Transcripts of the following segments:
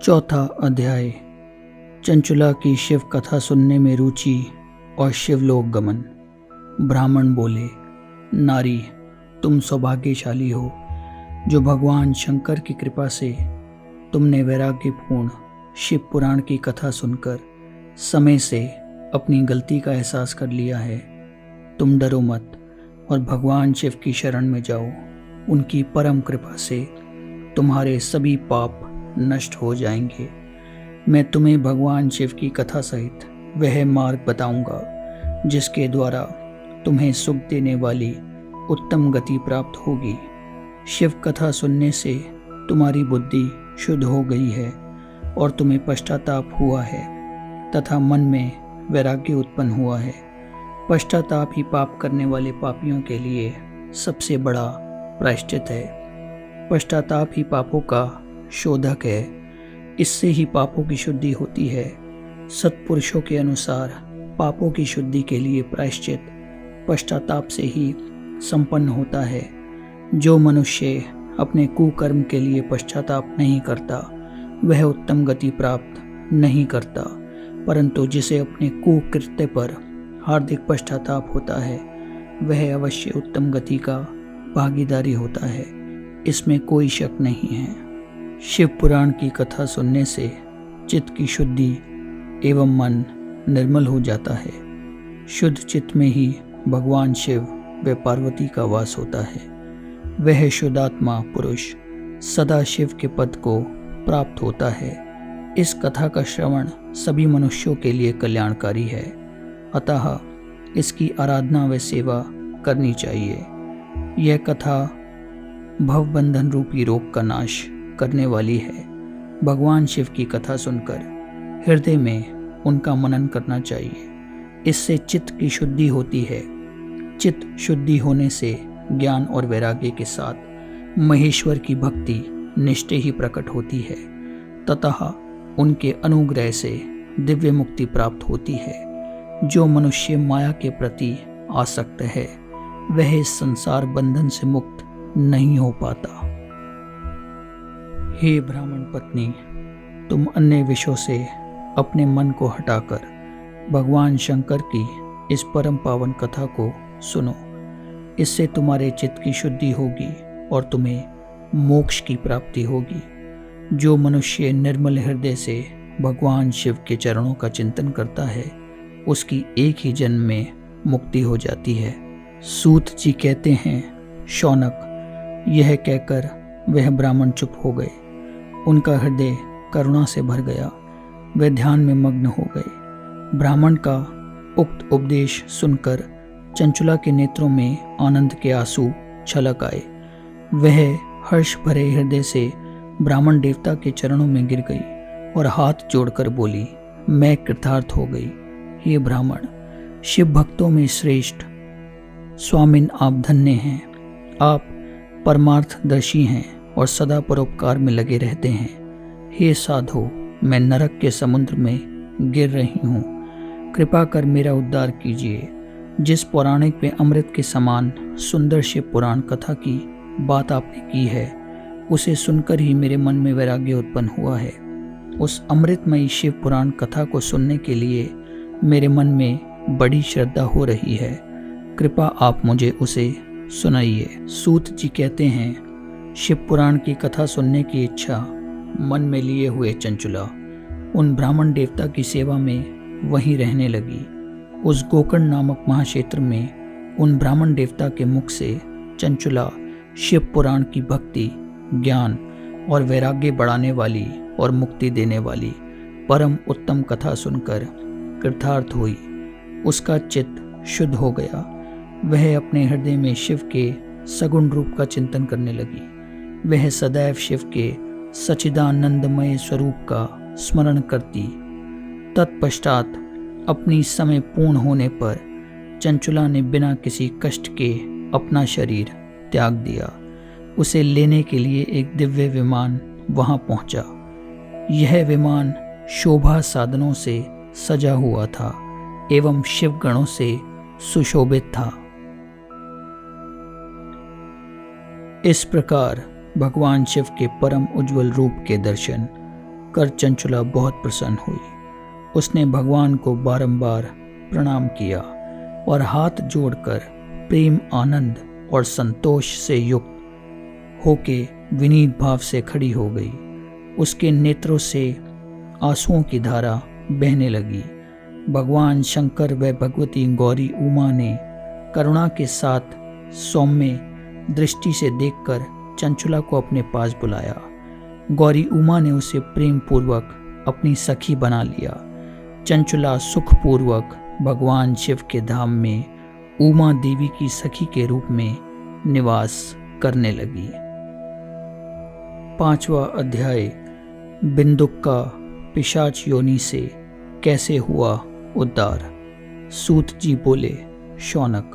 चौथा अध्याय। चंचुला की शिव कथा सुनने में रुचि और शिवलोक गमन। ब्राह्मण बोले, नारी, तुम सौभाग्यशाली हो जो भगवान शंकर की कृपा से तुमने वैराग्यपूर्ण शिव पुराण की कथा सुनकर समय से अपनी गलती का एहसास कर लिया है। तुम डरो मत और भगवान शिव की शरण में जाओ। उनकी परम कृपा से तुम्हारे सभी पाप नष्ट हो जाएंगे। मैं तुम्हें भगवान शिव की कथा सहित वह मार्ग बताऊंगा जिसके द्वारा तुम्हें सुख देने वाली उत्तम गति प्राप्त होगी। शिव कथा सुनने से तुम्हारी बुद्धि शुद्ध हो गई है और तुम्हें पश्चाताप हुआ है तथा मन में वैराग्य उत्पन्न हुआ है। पश्चाताप ही पाप करने वाले पापियों के लिए सबसे बड़ा प्रायश्चित है। पश्चाताप ही पापों का शोधक है। इससे ही पापों की शुद्धि होती है। सत्पुरुषों के अनुसार पापों की शुद्धि के लिए प्रायश्चित पश्चाताप से ही संपन्न होता है। जो मनुष्य अपने कुकर्म के लिए पश्चाताप नहीं करता वह उत्तम गति प्राप्त नहीं करता, परंतु जिसे अपने कुकृत्य पर हार्दिक पश्चाताप होता है वह अवश्य उत्तम गति का भागीदारी होता है। इसमें कोई शक नहीं है। शिव पुराण की कथा सुनने से चित्त की शुद्धि एवं मन निर्मल हो जाता है। शुद्ध चित्त में ही भगवान शिव व पार्वती का वास होता है। वह शुद्धात्मा पुरुष सदा शिव के पद को प्राप्त होता है। इस कथा का श्रवण सभी मनुष्यों के लिए कल्याणकारी है, अतः इसकी आराधना व सेवा करनी चाहिए। यह कथा भवबंधन रूपी रोग का नाश करने वाली है। भगवान शिव की कथा सुनकर हृदय में उनका मनन करना चाहिए। इससे चित्त की शुद्धि होती है। चित्त शुद्धि होने से ज्ञान और वैराग्य के साथ महेश्वर की भक्ति निश्चय ही प्रकट होती है, ततः उनके अनुग्रह से दिव्य मुक्ति प्राप्त होती है। जो मनुष्य माया के प्रति आसक्त है वह इस संसार बंधन से मुक्त नहीं हो पाता। हे ब्राह्मण पत्नी, तुम अन्य विषयों से अपने मन को हटाकर भगवान शंकर की इस परम पावन कथा को सुनो। इससे तुम्हारे चित्त की शुद्धि होगी और तुम्हें मोक्ष की प्राप्ति होगी। जो मनुष्य निर्मल हृदय से भगवान शिव के चरणों का चिंतन करता है उसकी एक ही जन्म में मुक्ति हो जाती है। सूत जी कहते हैं, शौनक, यह कहकर वह ब्राह्मण चुप हो गए। उनका हृदय करुणा से भर गया। वे ध्यान में मग्न हो गए। ब्राह्मण का उक्त उपदेश सुनकर चंचुला के नेत्रों में आनंद के आंसू छलक आए। वह हर्ष भरे हृदय से ब्राह्मण देवता के चरणों में गिर गई और हाथ जोड़कर बोली, मैं कृतार्थ हो गई। हे ब्राह्मण, शिव भक्तों में श्रेष्ठ स्वामिन आप धन्य हैं। आप परमार्थदर्शी हैं और सदा परोपकार में लगे रहते हैं। हे साधो, मैं नरक के समुद्र में गिर रही हूँ, कृपा कर मेरा उद्धार कीजिए। जिस पौराणिक व अमृत के समान सुंदर शिव पुराण कथा की बात आपने की है उसे सुनकर ही मेरे मन में वैराग्य उत्पन्न हुआ है। उस अमृतमयी शिव पुराण कथा को सुनने के लिए मेरे मन में बड़ी श्रद्धा हो रही है। कृपा आप मुझे उसे सुनाइए। सूत जी कहते हैं, शिव पुराण की कथा सुनने की इच्छा मन में लिए हुए चंचुला उन ब्राह्मण देवता की सेवा में वहीं रहने लगी। उस गोकर्ण नामक महाक्षेत्र में उन ब्राह्मण देवता के मुख से चंचुला शिव पुराण की भक्ति, ज्ञान और वैराग्य बढ़ाने वाली और मुक्ति देने वाली परम उत्तम कथा सुनकर कृतार्थ हुई। उसका चित्त शुद्ध हो गया। वह अपने हृदय में शिव के सगुण रूप का चिंतन करने लगी। वह सदैव शिव के सच्चिदानंदमय स्वरूप का स्मरण करती। तत्पश्चात अपनी समय पूर्ण होने पर चंचुला ने बिना किसी कष्ट के अपना शरीर त्याग दिया। उसे लेने के लिए एक दिव्य विमान वहां पहुंचा। यह विमान शोभा साधनों से सजा हुआ था एवं शिवगणों से सुशोभित था। इस प्रकार भगवान शिव के परम उज्जवल रूप के दर्शन देखकर चंचुला बहुत प्रसन्न हुई। उसने भगवान को बारंबार प्रणाम किया और हाथ जोड़कर प्रेम, आनंद और संतोष से युक्त होके विनीत भाव से खड़ी हो गई। उसके नेत्रों से आंसुओं की धारा बहने लगी। भगवान शंकर व भगवती गौरी उमा ने करुणा के साथ सौम्य दृष्टि से देखकर चंचुला को अपने पास बुलाया। गौरी उमा ने उसे प्रेम पूर्वक अपनी सखी बना लिया। चंचुला सुखपूर्वक भगवान शिव के धाम में उमा देवी की सखी के रूप में निवास करने लगी। 5वां अध्याय, बिंदुक का पिशाच योनि से कैसे हुआ उद्धार। सूत जी बोले, शौनक,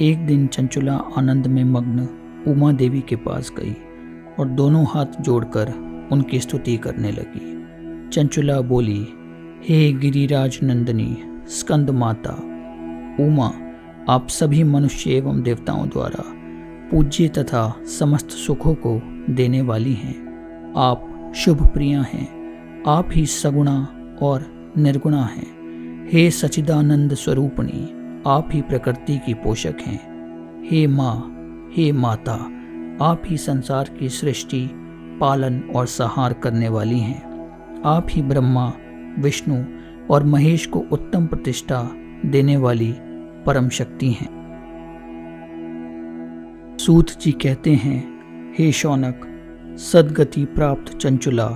एक दिन चंचुला आनंद में मग्न उमा देवी के पास गई और दोनों हाथ जोड़कर उनकी स्तुति करने लगी। चंचुला बोली, हे गिरिराज नंदिनी स्कंद माता उमा, आप सभी मनुष्य एवं देवताओं द्वारा पूज्य तथा समस्त सुखों को देने वाली हैं। आप शुभ प्रिया हैं। आप ही सगुणा और निर्गुणा हैं। हे सचिदानंद स्वरूपिणी, आप ही प्रकृति की पोषक हैं। हे माँ, हे माता, आप ही संसार की सृष्टि, पालन और संहार करने वाली हैं। आप ही ब्रह्मा, विष्णु और महेश को उत्तम प्रतिष्ठा देने वाली परम शक्ति हैं। सूत जी कहते हैं, हे शौनक, सद्गति प्राप्त चंचुला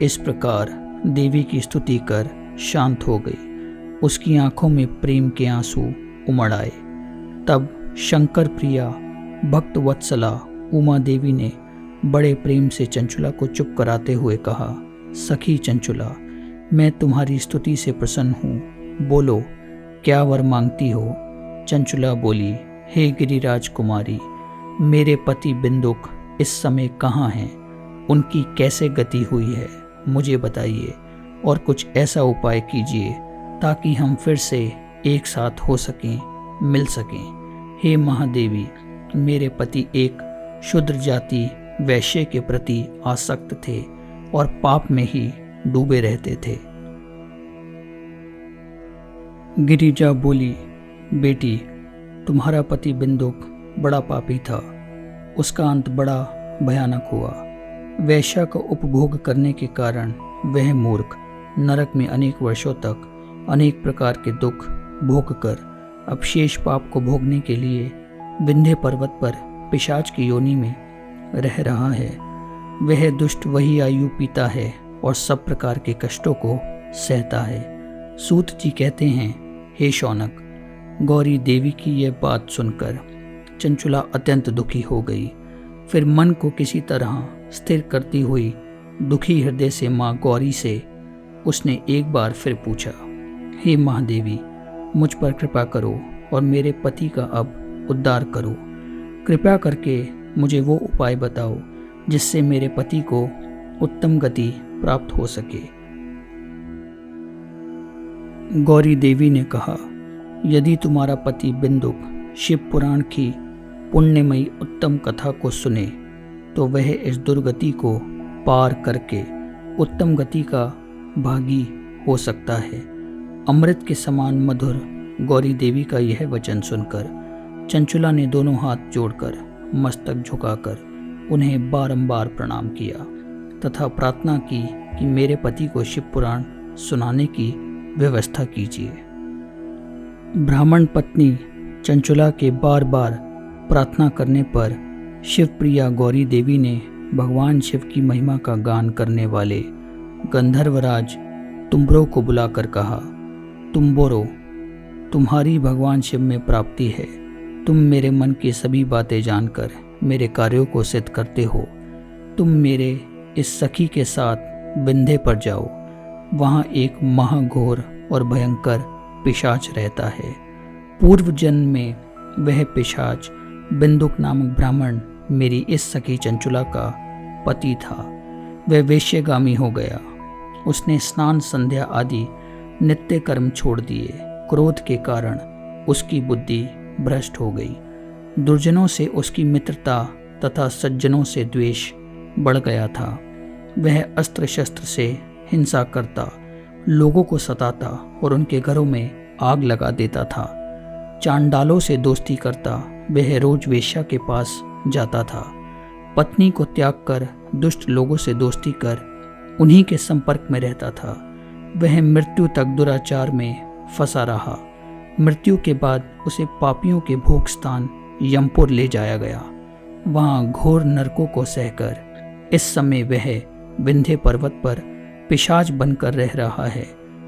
इस प्रकार देवी की स्तुति कर शांत हो गई। उसकी आंखों में प्रेम के आंसू उमड़ आए। तब शंकर प्रिया भक्त वत्सला उमा देवी ने बड़े प्रेम से चंचुला को चुप कराते हुए कहा, सखी चंचुला, मैं तुम्हारी स्तुति से प्रसन्न हूँ। बोलो, क्या वर मांगती हो। चंचुला बोली, हे गिरिराज कुमारी, मेरे पति बिंदुक इस समय कहाँ हैं? उनकी कैसे गति हुई है, मुझे बताइए और कुछ ऐसा उपाय कीजिए ताकि हम फिर से एक साथ हो सकें, मिल सकें। हे महादेवी, मेरे पति एक शूद्र जाति वैश्य के प्रति आसक्त थे और पाप में ही डूबे रहते थे। गिरिजा बोली, बेटी, तुम्हारा पति बिंदुक बड़ा पापी था। उसका अंत बड़ा भयानक हुआ। वैश्या का उपभोग करने के कारण वह मूर्ख नरक में अनेक वर्षों तक अनेक प्रकार के दुख भोगकर अब शेष पाप को भोगने के लिए विंध्य पर्वत पर पिशाच की योनि में रह रहा है। वह दुष्ट वही आयु पीता है और सब प्रकार के कष्टों को सहता है। सूत जी कहते हैं, हे शौनक, गौरी देवी की यह बात सुनकर चंचुला अत्यंत दुखी हो गई। फिर मन को किसी तरह स्थिर करती हुई दुखी हृदय से माँ गौरी से उसने एक बार फिर पूछा, हे महादेवी, मुझ पर कृपा करो और मेरे पति का अब उद्धार करो। कृपया करके मुझे वो उपाय बताओ जिससे मेरे पति को उत्तम गति प्राप्त हो सके। गौरी देवी ने कहा, यदि तुम्हारा पति बिंदुक शिव पुराण की पुण्यमयी उत्तम कथा को सुने तो वह इस दुर्गति को पार करके उत्तम गति का भागी हो सकता है। अमृत के समान मधुर गौरी देवी का यह वचन सुनकर चंचुला ने दोनों हाथ जोड़कर मस्तक झुकाकर उन्हें बारंबार प्रणाम किया तथा प्रार्थना की कि मेरे पति को शिव पुराण सुनाने की व्यवस्था कीजिए। ब्राह्मण पत्नी चंचुला के बार बार प्रार्थना करने पर शिवप्रिया गौरी देवी ने भगवान शिव की महिमा का गान करने वाले गंधर्वराज तुम्बरो को बुलाकर कहा, तुम्बोरो, तुम्हारी भगवान शिव में प्राप्ति है। तुम मेरे मन की सभी बातें जानकर मेरे कार्यों को सिद्ध करते हो। तुम मेरे इस सखी के साथ विंध्य पर जाओ। वहाँ एक महाघोर और भयंकर पिशाच रहता है। पूर्व जन्म में वह पिशाच बिंदुक नामक ब्राह्मण मेरी इस सखी चंचुला का पति था। वह वेश्यगामी हो गया। उसने स्नान संध्या आदि नित्य कर्म छोड़ दिए। क्रोध के कारण उसकी बुद्धि भ्रष्ट हो गई। दुर्जनों से उसकी मित्रता तथा सज्जनों से द्वेष बढ़ गया था। वह अस्त्र शस्त्र से हिंसा करता, लोगों को सताता और उनके घरों में आग लगा देता था। चांडालों से दोस्ती करता, वह रोज वेश्या के पास जाता था। पत्नी को त्याग कर दुष्ट लोगों से दोस्ती कर उन्हीं के संपर्क में रहता था। वह मृत्यु तक दुराचार में फंसा रहा। मृत्यु के बाद उसे पापियों के भोग स्थान यमपुर ले जाया गया। वहाँ घोर नरकों को सहकर इस समय वह विंध्य पर्वत पर पिशाच बनकर रह रहा है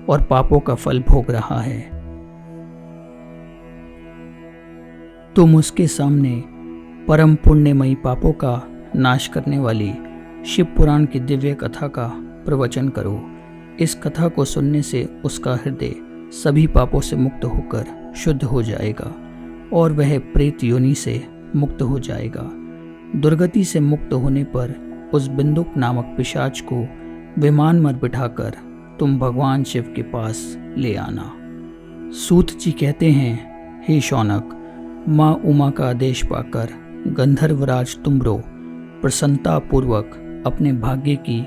और पापों का फल भोग रहा है। तुम उसके सामने परम पुण्यमयी पापों का नाश करने वाली शिव पुराण की दिव्य कथा का प्रवचन करो। इस कथा को सुनने से उसका हृदय सभी पापों से मुक्त होकर शुद्ध हो जाएगा और वह प्रेत योनि से मुक्त हो जाएगा। दुर्गति से मुक्त होने पर उस बिंदुक नामक पिशाच को विमान में बिठाकर तुम भगवान शिव के पास ले आना। सूत जी कहते हैं, हे शौनक, माँ उमा का आदेश पाकर गंधर्वराज तुमरो प्रसन्नता पूर्वक अपने भाग्य की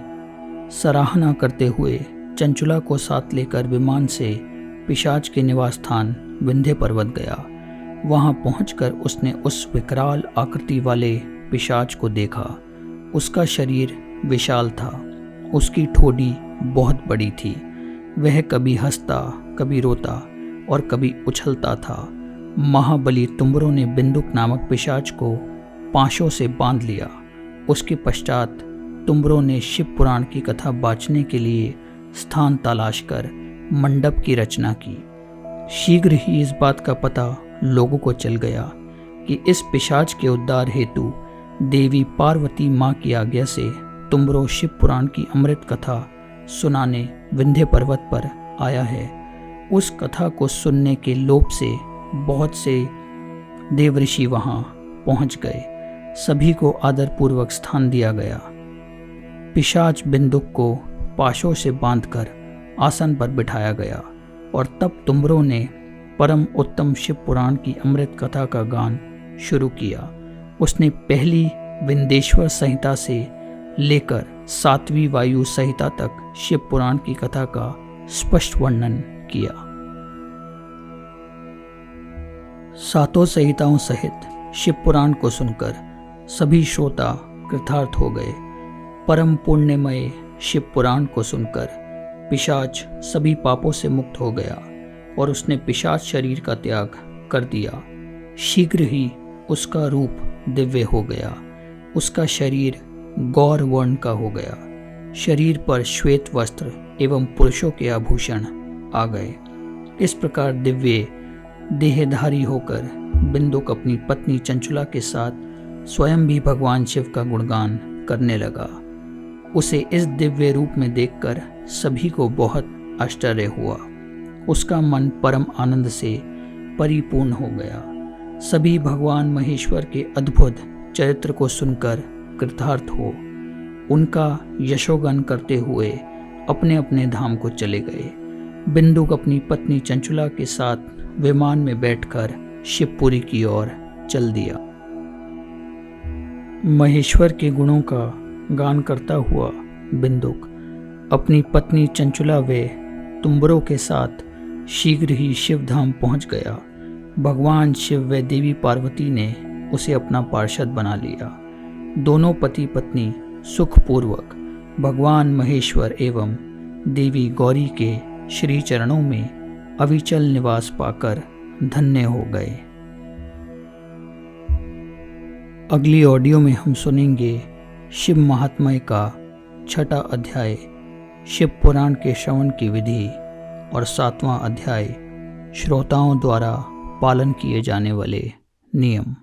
सराहना करते हुए चंचुला को साथ लेकर विमान से पिशाच के निवास स्थान विंध्य पर्वत गया। वहां पहुंचकर उसने उस विकराल आकृति वाले पिशाच को देखा। उसका शरीर विशाल था, उसकी ठोड़ी बहुत बड़ी थी। वह कभी हंसता, कभी रोता और कभी उछलता था। महाबली तुम्बरों ने बिंदुक नामक पिशाच को पांशों से बांध लिया। उसके पश्चात तुम्बरों ने शिव पुराण की कथा बाँचने के लिए स्थान तलाश कर मंडप की रचना की। शीघ्र ही इस बात का पता लोगों को चल गया कि इस पिशाच के उद्धार हेतु देवी पार्वती माँ की आज्ञा से तुम्बरों शिव पुराण की अमृत कथा सुनाने विंध्य पर्वत पर आया है। उस कथा को सुनने के लोभ से बहुत से देवऋषि वहाँ पहुँच गए। सभी को आदरपूर्वक स्थान दिया गया। पिशाच बिंदुक को पाशों से बांधकर आसन पर बिठाया गया और तब तुम्बरों ने परम उत्तम शिव पुराण की अमृत कथा का गान शुरू किया। उसने पहली विंदेश्वर संहिता से लेकर 7वीं वायु संहिता तक शिव पुराण की कथा का स्पष्ट वर्णन किया। सातों संहिताओं सहित शिव पुराण को सुनकर सभी श्रोता कृतार्थ हो गए। परम पुण्यमय शिव पुराण को सुनकर पिशाच सभी पापों से मुक्त हो गया और उसने पिशाच शरीर का त्याग कर दिया। शीघ्र ही उसका रूप दिव्य हो गया। उसका शरीर गौर वर्ण का हो गया। शरीर पर श्वेत वस्त्र एवं पुरुषों के आभूषण आ गए। इस प्रकार दिव्य देहधारी होकर बिंदुक अपनी पत्नी चंचुला के साथ स्वयं भी भगवान शिव का गुणगान करने लगा। उसे इस दिव्य रूप में देखकर सभी को बहुत आश्चर्य हुआ। उसका मन परम आनंद से परिपूर्ण हो गया। सभी भगवान महेश्वर के अद्भुत चरित्र को सुनकर कृतार्थ हो उनका यशोगान करते हुए अपने अपने धाम को चले गए। बिंदुक अपनी पत्नी चंचुला के साथ विमान में बैठकर शिवपुरी की ओर चल दिया। महेश्वर के गुणों का गान करता हुआ बिंदुक अपनी पत्नी चंचुला व तुम्बरों के साथ शीघ्र ही शिवधाम पहुंच गया। भगवान शिव व देवी पार्वती ने उसे अपना पार्षद बना लिया। दोनों पति पत्नी सुखपूर्वक भगवान महेश्वर एवं देवी गौरी के श्री चरणों में अविचल निवास पाकर धन्य हो गए। अगली ऑडियो में हम सुनेंगे शिव महात्म्य का 6वां अध्याय, शिव पुराण के श्रवण की विधि और 7वां अध्याय, श्रोताओं द्वारा पालन किए जाने वाले नियम।